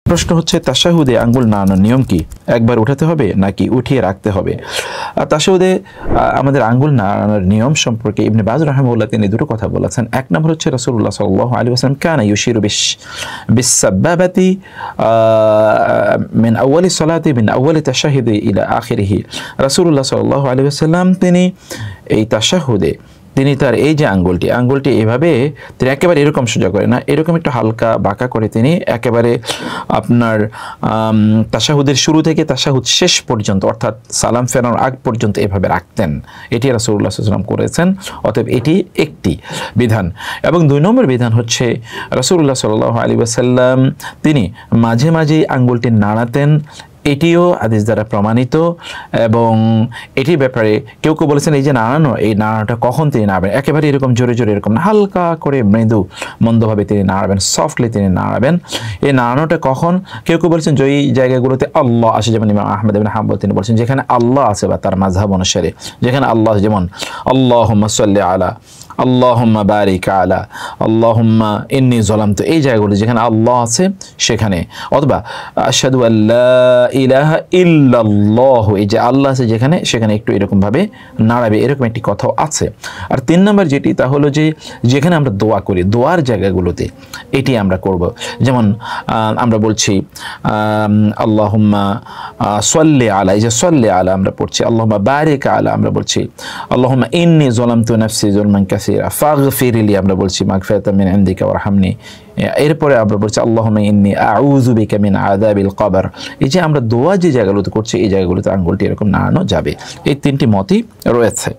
প্রশ্ন হচ্ছে তাশাহুদে আঙ্গুল নাড়ানোর নিয়ম কি? একবার উঠাতে হবে নাকি উঠিয়ে রাখতে হবে? তাশাহুদে আমাদের আঙ্গুল নাড়ানোর নিয়ম সম্পর্কে ইবনে বাজ রাহিমাহুল্লাহ তিনি দুটো কথা বলেছেন। এক নম্বর হচ্ছে রাসূলুল্লাহ সাল্লাল্লাহু আলাইহি ওয়াসাল্লাম কানা ইউশিরু বিস-সাব্বাবাতি মিন আউয়ালি সালাতি মিন আউয়ালি তাশাহুদি ইলা আখিরিহি। রাসূলুল্লাহ সাল্লাল্লাহু আলাইহি ওয়াসাল্লাম তিনি এই তাশাহুদে তিনি তার এই যে আঙ্গুলটি এভাবে তিনি একেবারে এরকম সোজা করে না, এরকম একটু হালকা বাঁকা করে তিনি একেবারে আপনার তাশাহুদের শুরু থেকে তাশাহুদ শেষ পর্যন্ত অর্থাৎ সালাম ফেরানোর আগ পর্যন্ত এভাবে রাখতেন। এটি রাসূলুল্লাহ সাল্লাল্লাহু আলাইহি ওয়াসাল্লাম করেছেন। অতএব এটি একটি বিধান। এবং 2 নম্বর বিধান হচ্ছে রাসূলুল্লাহ সাল্লাল্লাহু আলাইহি ওয়াসাল্লাম তিনি মাঝে মাঝে আঙ্গুলটি নাড়াতেন। এটিও হাদিস দ্বারা প্রমাণিত এবং এটির ব্যাপারে কেউ কেউ বলেছেন এই যে নাড়ানো, এই নাড়ানোটা কখন তিনি নাড়াবেন, একেবারে এরকম জোরে জোরে এরকম না, হালকা করে মৃদু মন্দভাবে তিনি নাড়াবেন, সফটলি তিনি নাড়াবেন। এই নাড়ানোটা কখন? কেউ কেউ বলেছেন যে এই জায়গাগুলোতে আল্লাহ আসে, যেমন ইমাম আহমদ ইবনে হাম্বল তিনি বলেছেন যেখানে আল্লাহ আছে বা তার মাযহাব অনুসারে যেখানে আল্লাহ, যেমন আল্লাহুম্মা সাল্লি আলা, আল্লাহুম্মা বারিক আলা, আল্লাহুম্মা ইন্নী যালামতু, এই জায়গাগুলো যেখানে আল্লাহ আছে সেখানে, অথবা আশহাদু আল্লা ইলাহা ইল্লাল্লাহ, এই যে আল্লাহ আছে যেখানে সেখানে একটু এরকম ভাবে নাড়াবে, এরকম একটি কথাও আছে। আর 3 নম্বর যেটি তা হলো যে যেখানে আমরা দোয়া করি দোয়ার জায়গাগুলোতে এটি আমরা করব। যেমন আমরা বলছি আল্লাহুম্মা সাল্লি আলা, এই যে সাল্লি আলা আমরা পড়ছি, আল্লাহুম্মা বারিক আলা আমরা বলছি, আল্লাহুম্মা ইন্নী যালামতু নাফসি যুলমান কাসীরা ফাগফিরলি আমরা বলছি, মাগফিরাতাম মিন ইনদিকা ওয়ারহামনি। এরপরে আমরা বলছি আল্লাহুম্মা ইন্নী আউযু বিকা মিন আযাবিল কবর। এই যে আমরা দোয়া যে জায়গাগুলোতে করছি এই জায়গাগুলোতে আঙ্গুলটি এরকম নাড়ানো যাবে। এই 3টি মতই রয়েছে।